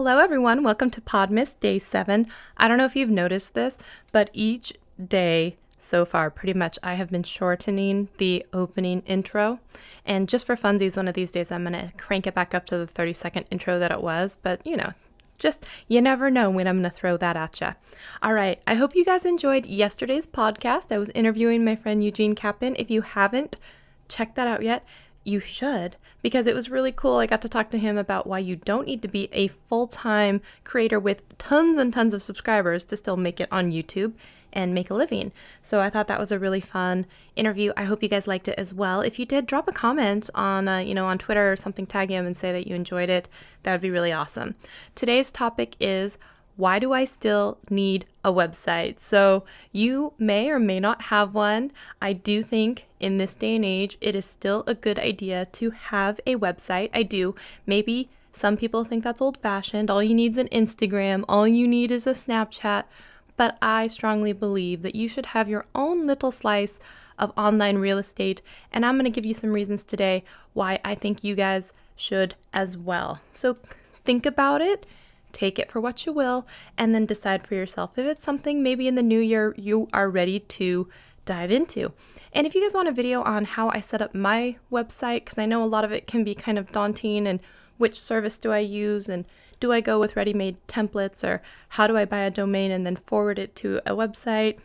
Hello everyone, welcome to Podmas Day 7. I don't know if you've noticed this, but each day so far, pretty much, I have been shortening the opening intro. And just for funsies, one of these days I'm going to crank it back up to the 30-second intro that it was, but just you never know when I'm going to throw that at you. All right, I hope you guys enjoyed yesterday's podcast. I was interviewing my friend Eugene Kaplan. If you haven't checked that out yet, you should, because it was really cool. I got to talk to him about why you don't need to be a full-time creator with tons and tons of subscribers to still make it on YouTube and make a living. So I thought that was a really fun interview. I hope you guys liked it as well. If you did, drop a comment on, on Twitter or something, tag him and say that you enjoyed it. That would be really awesome. Today's topic is, why do I still need a website? So you may or may not have one. I do think in this day and age, it is still a good idea to have a website. I do. Maybe some people think that's old-fashioned. All you need is an Instagram. All you need is a Snapchat. But I strongly believe that you should have your own little slice of online real estate. And I'm going to give you some reasons today why I think you guys should as well. So think about it. Take it for what you will, and then decide for yourself if it's something maybe in the new year you are ready to dive into. And if you guys want a video on how I set up my website, because I know a lot of it can be kind of daunting, and which service do I use, and do I go with ready-made templates, or how do I buy a domain and then forward it to a website,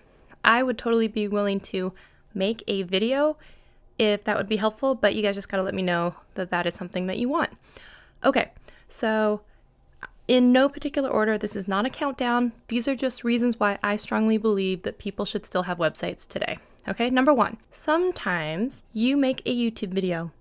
I would totally be willing to make a video if that would be helpful, but you guys just gotta let me know that that is something that you want. Okay, so in no particular order, this is not a countdown. These are just reasons why I strongly believe that people should still have websites today. Okay, number one, sometimes you make a YouTube video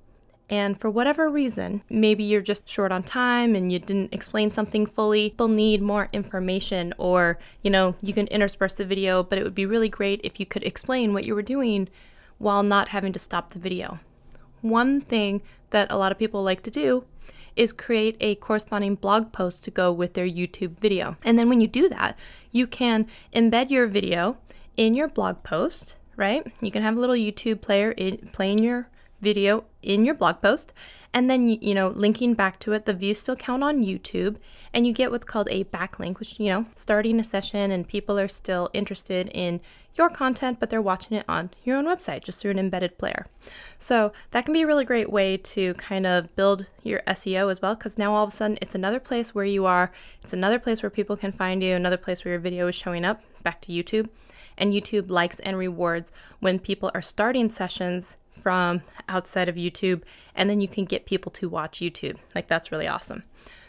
and for whatever reason, maybe you're just short on time and you didn't explain something fully. People need more information, or, you can intersperse the video, but it would be really great if you could explain what you were doing while not having to stop the video. One thing that a lot of people like to do is create a corresponding blog post to go with their YouTube video. And then when you do that, you can embed your video in your blog post, right? You can have a little YouTube player playing your video in your blog post, and then, linking back to it, the views still count on YouTube, and you get what's called a backlink, which, starting a session and people are still interested in your content, but they're watching it on your own website just through an embedded player. So that can be a really great way to kind of build your SEO as well, because now all of a sudden it's another place where you are, it's another place where people can find you, another place where your video is showing up, back to YouTube. And YouTube likes and rewards when people are starting sessions from outside of YouTube, and then you can get people to watch YouTube. Like, that's really awesome.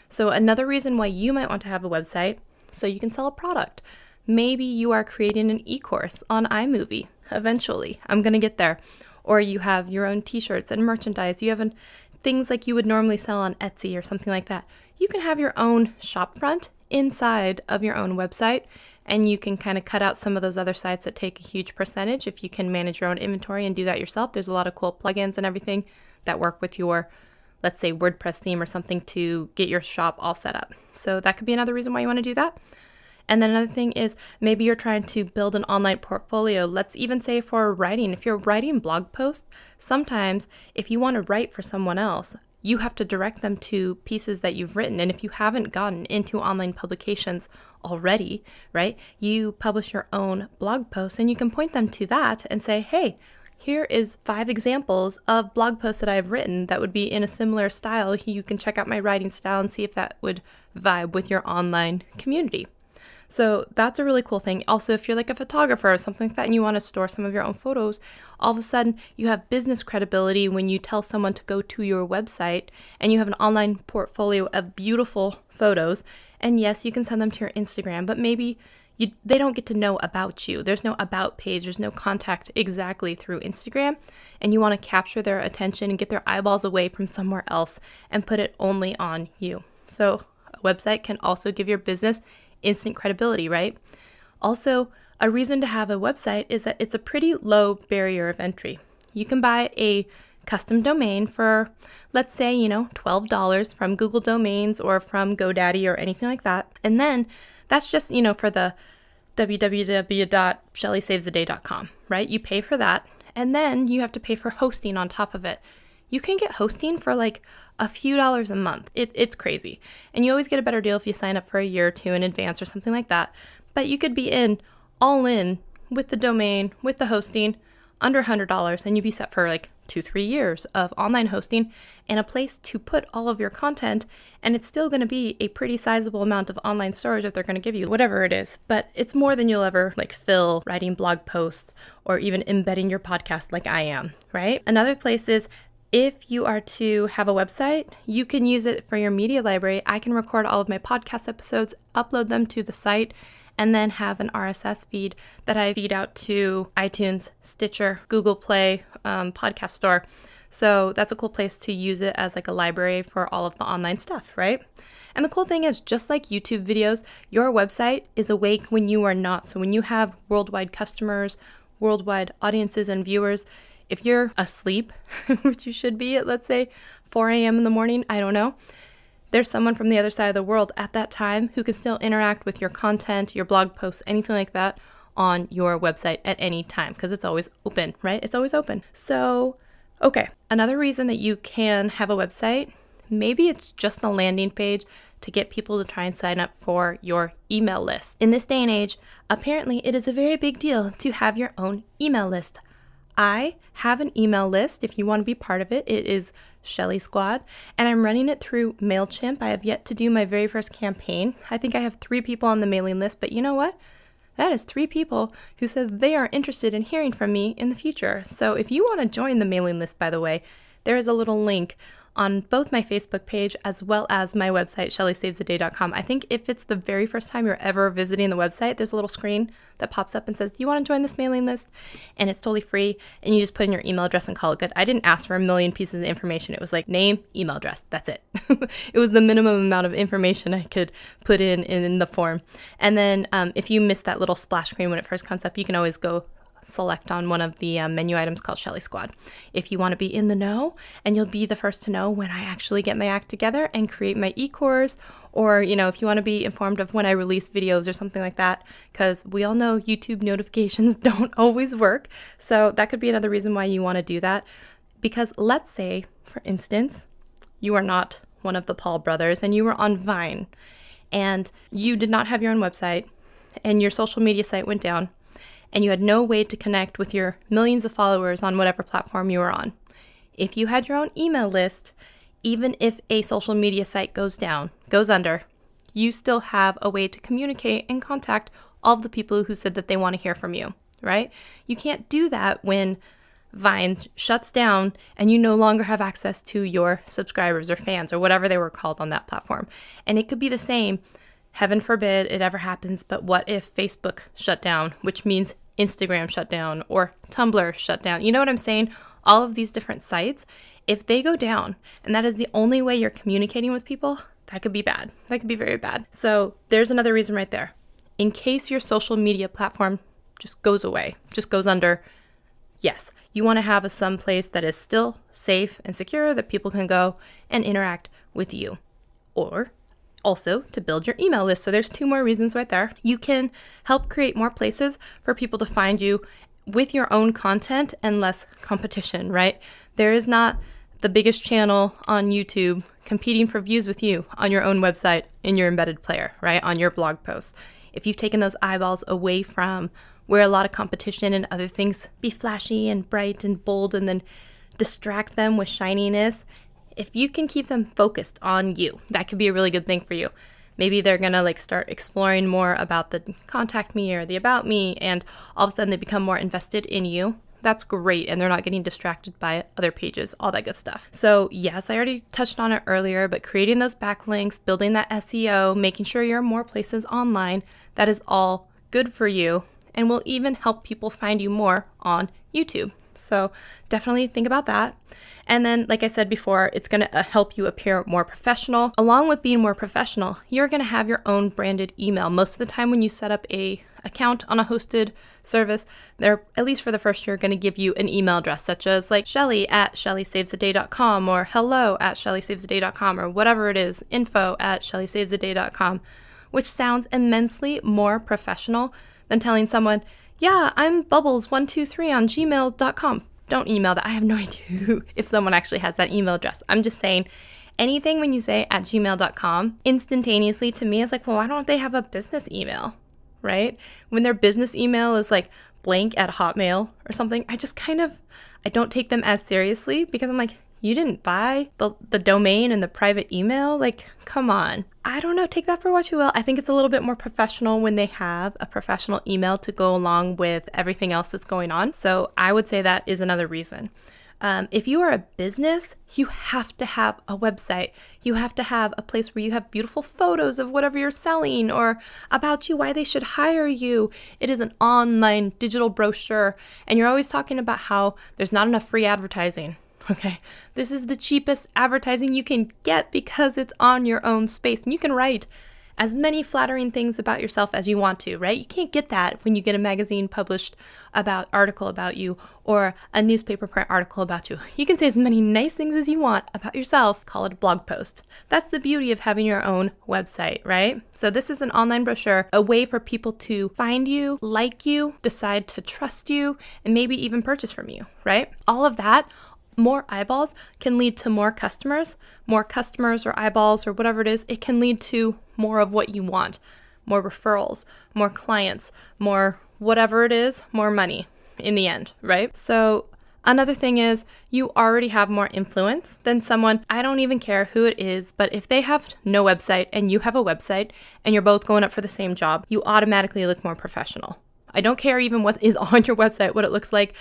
So another reason why you might want to have a website, so you can sell a product. Maybe you are creating an e-course on iMovie. Eventually, I'm going to get there. Or you have your own t-shirts and merchandise. You have things like you would normally sell on Etsy or something like that. You can have your own shop front inside of your own website, and you can kind of cut out some of those other sites that take a huge percentage if you can manage your own inventory and do that yourself. There's a lot of cool plugins and everything that work with your, let's say, WordPress theme or something to get your shop all set up. So that could be another reason why you want to do that. And then another thing is, maybe you're trying to build an online portfolio. Let's even say for writing. If you're writing blog posts, sometimes if you want to write for someone else, you have to direct them to pieces that you've written. And if you haven't gotten into online publications already, right, you publish your own blog posts and you can point them to that and say, hey, here is 5 examples of blog posts that I've written that would be in a similar style. You can check out my writing style and see if that would vibe with your online community. So that's a really cool thing. Also, if you're like a photographer or something like that and you want to store some of your own photos, all of a sudden you have business credibility when you tell someone to go to your website and you have an online portfolio of beautiful photos. And yes, you can send them to your Instagram, but maybe they don't get to know about you. There's no about page. There's no contact exactly through Instagram. And you want to capture their attention and get their eyeballs away from somewhere else and put it only on you. So a website can also give your business instant credibility, right? Also, a reason to have a website is that it's a pretty low barrier of entry. You can buy a custom domain for, let's say, $12 from Google Domains or from GoDaddy or anything like that. And then that's just, for the www.shellysavesaday.com, right? You pay for that, and then you have to pay for hosting on top of it. you can get hosting for like a few dollars a month. It's crazy. And you always get a better deal if you sign up for a year or two in advance or something like that. But you could be all in with the domain, with the hosting, under $100, and you'd be set for like 2-3 years of online hosting and a place to put all of your content. And it's still going to be a pretty sizable amount of online storage that they're going to give you, whatever it is. But it's more than you'll ever like fill writing blog posts or even embedding your podcast like I am, right? Another place is, if you are to have a website, you can use it for your media library. I can record all of my podcast episodes, upload them to the site, and then have an RSS feed that I feed out to iTunes, Stitcher, Google Play, Podcast Store. So that's a cool place to use it as like a library for all of the online stuff, right? And the cool thing is, just like YouTube videos, your website is awake when you are not. So when you have worldwide customers, worldwide audiences and viewers, if you're asleep, which you should be at, let's say, 4 a.m. in the morning, I don't know, there's someone from the other side of the world at that time who can still interact with your content, your blog posts, anything like that on your website at any time, because it's always open, right? It's always open. So, okay, another reason that you can have a website, maybe it's just a landing page to get people to try and sign up for your email list. In this day and age, apparently it is a very big deal to have your own email list. I have an email list. If you want to be part of it, it is Shelly Squad, and I'm running it through MailChimp. I have yet to do my very first campaign. I think I have 3 people on the mailing list, but you know what? That is 3 people who said they are interested in hearing from me in the future. So if you want to join the mailing list, by the way, there is a little link on both my Facebook page as well as my website, shellysavestheday.com. I think if it's the very first time you're ever visiting the website, there's a little screen that pops up and says, do you want to join this mailing list? And it's totally free, and you just put in your email address and call it good. I didn't ask for a million pieces of information. It was like name, email address, that's it. It was the minimum amount of information I could put in the form. And then if you miss that little splash screen when it first comes up, you can always go select on one of the menu items called Shelly Squad if you want to be in the know, and you'll be the first to know when I actually get my act together and create my e-course, or if you want to be informed of when I release videos or something like that, because we all know YouTube notifications don't always work. So that could be another reason why you want to do that, because let's say, for instance, you are not one of the Paul brothers and you were on Vine and you did not have your own website and your social media site went down, and you had no way to connect with your millions of followers on whatever platform you were on. If you had your own email list, even if a social media site goes under, you still have a way to communicate and contact all of the people who said that they want to hear from you, right? You can't do that when Vine shuts down and you no longer have access to your subscribers or fans or whatever they were called on that platform. And it could be the same. Heaven forbid it ever happens, but what if Facebook shut down, which means Instagram shut down or Tumblr shut down? You know what I'm saying? All of these different sites, if they go down and that is the only way you're communicating with people, that could be bad. That could be very bad. So there's another reason right there. In case your social media platform just goes away, just goes under, yes, you want to have some place that is still safe and secure that people can go and interact with you. Or also to build your email list. So there's 2 more reasons right there. You can help create more places for people to find you with your own content and less competition, right? There is not the biggest channel on YouTube competing for views with you on your own website in your embedded player, right? On your blog posts. If you've taken those eyeballs away from where a lot of competition and other things be flashy and bright and bold and then distract them with shininess, if you can keep them focused on you, that could be a really good thing for you. Maybe they're going to start exploring more about the contact me or the about me, and all of a sudden they become more invested in you. That's great, and they're not getting distracted by other pages, all that good stuff. So yes, I already touched on it earlier, but creating those backlinks, building that SEO, making sure you're in more places online, that is all good for you and will even help people find you more on YouTube. So definitely think about that. And then, like I said before, it's going to help you appear more professional. Along with being more professional, you're going to have your own branded email. Most of the time when you set up a account on a hosted service, they're, at least for the first year, going to give you an email address, such as like Shelly@shellysavestheday.com or hello@shellysavestheday.com or whatever it is, info@shellysavestheday.com, which sounds immensely more professional than telling someone, yeah, I'm bubbles123 on gmail.com. don't email that. I have no idea if someone actually has that email address. I'm just saying anything when you say at gmail.com, instantaneously to me is like, well, why don't they have a business email, right? When their business email is like blank at Hotmail or something, I don't take them as seriously because I'm like, you didn't buy the domain and the private email? Like, come on. I don't know. Take that for what you will. I think it's a little bit more professional when they have a professional email to go along with everything else that's going on. So I would say that is another reason. If you are a business, you have to have a website. You have to have a place where you have beautiful photos of whatever you're selling or about you, why they should hire you. It is an online digital brochure, and you're always talking about how there's not enough free advertising. Okay, this is the cheapest advertising you can get because it's on your own space. And you can write as many flattering things about yourself as you want to, right? You can't get that when you get a magazine published article about you or a newspaper print article about you. You can say as many nice things as you want about yourself, call it a blog post. That's the beauty of having your own website, right? So this is an online brochure, a way for people to find you, like you, decide to trust you, and maybe even purchase from you, right? All of that, more eyeballs can lead to more customers or eyeballs or whatever it is. It can lead to more of what you want, more referrals, more clients, more whatever it is, more money in the end, right? So another thing is you already have more influence than someone, I don't even care who it is, but if they have no website and you have a website and you're both going up for the same job, you automatically look more professional. I don't care even what is on your website, what it looks like.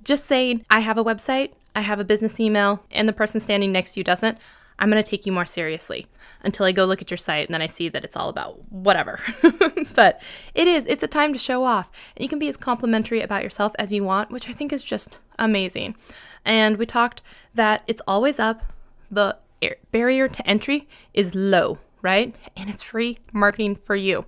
Just saying, I have a website, I have a business email, and the person standing next to you doesn't, I'm going to take you more seriously until I go look at your site and then I see that it's all about whatever. But it's a time to show off. And you can be as complimentary about yourself as you want, which I think is just amazing. And we talked that it's always up. The barrier to entry is low, right? And it's free marketing for you.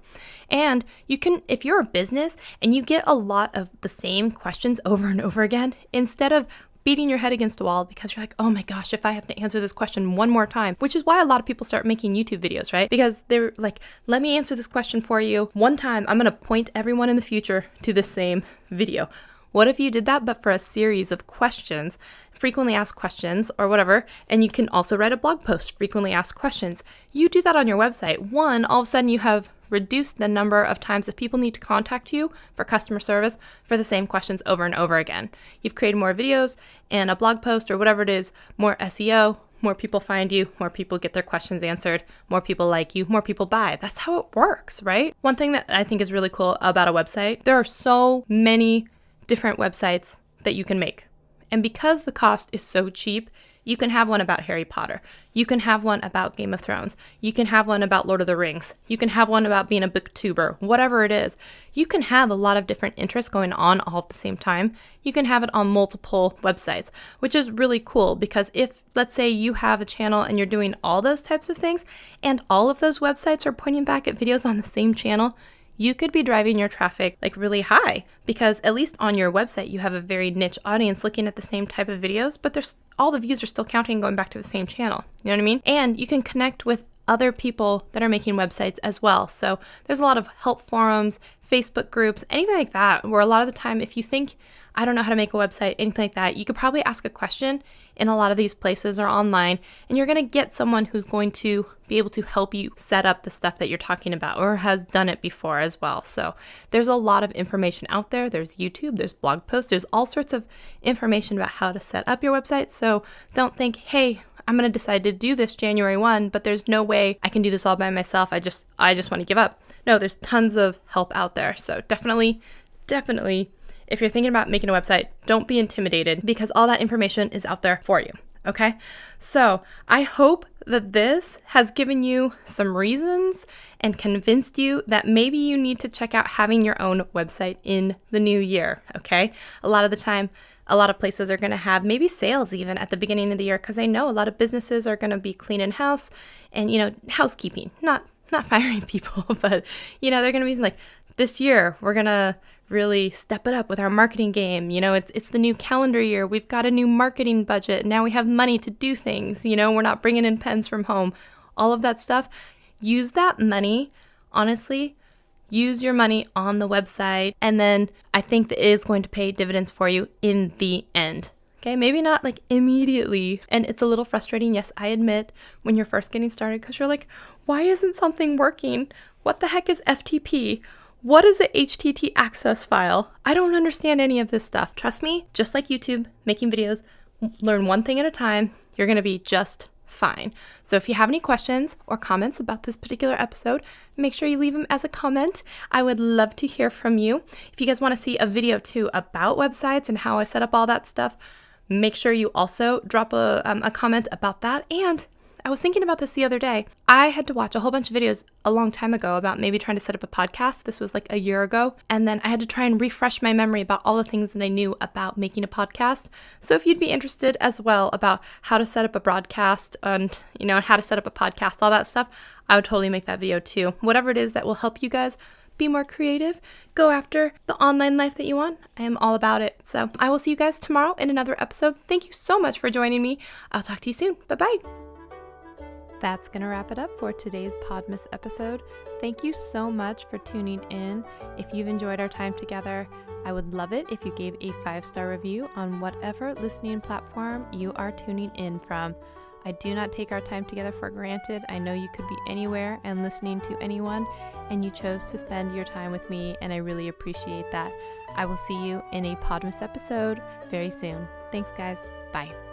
And you can, if you're a business and you get a lot of the same questions over and over again, instead of beating your head against a wall because you're like, oh my gosh, if I have to answer this question one more time, which is why a lot of people start making YouTube videos, right? Because they're like, let me answer this question for you one time. I'm going to point everyone in the future to the same video. What if you did that, but for a series of questions, frequently asked questions or whatever, and you can also write a blog post, frequently asked questions. You do that on your website. One, all of a sudden you have reduced the number of times that people need to contact you for customer service for the same questions over and over again. You've created more videos and a blog post or whatever it is, more SEO, more people find you, more people get their questions answered, more people like you, more people buy. That's how it works, right? One thing that I think is really cool about a website, there are so many different websites that you can make. And because the cost is so cheap, you can have one about Harry Potter. You can have one about Game of Thrones. You can have one about Lord of the Rings. You can have one about being a booktuber, whatever it is. You can have a lot of different interests going on all at the same time. You can have it on multiple websites, which is really cool because if, let's say you have a channel and you're doing all those types of things and all of those websites are pointing back at videos on the same channel, you could be driving your traffic like really high because at least on your website, you have a very niche audience looking at the same type of videos, but there's all the views are still counting going back to the same channel. You know what I mean? And you can connect with other people that are making websites as well. So there's a lot of help forums, Facebook groups, anything like that, where a lot of the time, if you think, I don't know how to make a website, anything like that, you could probably ask a question in a lot of these places or online, and you're going to get someone who's going to be able to help you set up the stuff that you're talking about or has done it before as well. So there's a lot of information out there. There's YouTube, there's blog posts, there's all sorts of information about how to set up your website. So don't think, hey, I'm going to decide to do this January 1, but there's no way I can do this all by myself. I just want to give up. No, there's tons of help out there. So definitely, if you're thinking about making a website, don't be intimidated because all that information is out there for you. Okay? So I hope that this has given you some reasons and convinced you that maybe you need to check out having your own website in the new year. Okay? A lot of the time, a lot of places are going to have maybe sales even at the beginning of the year because I know a lot of businesses are going to be cleaning house and, housekeeping, not firing people, but, they're going to be like, this year we're going to really step it up with our marketing game. It's the new calendar year. We've got a new marketing budget. Now we have money to do things. We're not bringing in pens from home. All of that stuff. Use that money, honestly. Use your money on the website, and then I think that it is going to pay dividends for you in the end. Okay, maybe not like immediately. And it's a little frustrating, yes, I admit, when you're first getting started, because you're like, why isn't something working? What the heck is FTP? What is the HTTP access file? I don't understand any of this stuff. Trust me, just like YouTube, making videos, learn one thing at a time, you're gonna be just fine. So if you have any questions or comments about this particular episode, make sure you leave them as a comment. I would love to hear from you. If you guys want to see a video too about websites and how I set up all that stuff, make sure you also drop a comment about that. And I was thinking about this the other day. I had to watch a whole bunch of videos a long time ago about maybe trying to set up a podcast. This was like a year ago. And then I had to try and refresh my memory about all the things that I knew about making a podcast. So if you'd be interested as well about how to set up a broadcast and, how to set up a podcast, all that stuff, I would totally make that video too. Whatever it is that will help you guys be more creative, go after the online life that you want. I am all about it. So I will see you guys tomorrow in another episode. Thank you so much for joining me. I'll talk to you soon. Bye-bye. That's going to wrap it up for today's Podmas episode. Thank you so much for tuning in. If you've enjoyed our time together, I would love it if you gave a 5-star review on whatever listening platform you are tuning in from. I do not take our time together for granted. I know you could be anywhere and listening to anyone, and you chose to spend your time with me, and I really appreciate that. I will see you in a Podmas episode very soon. Thanks, guys. Bye.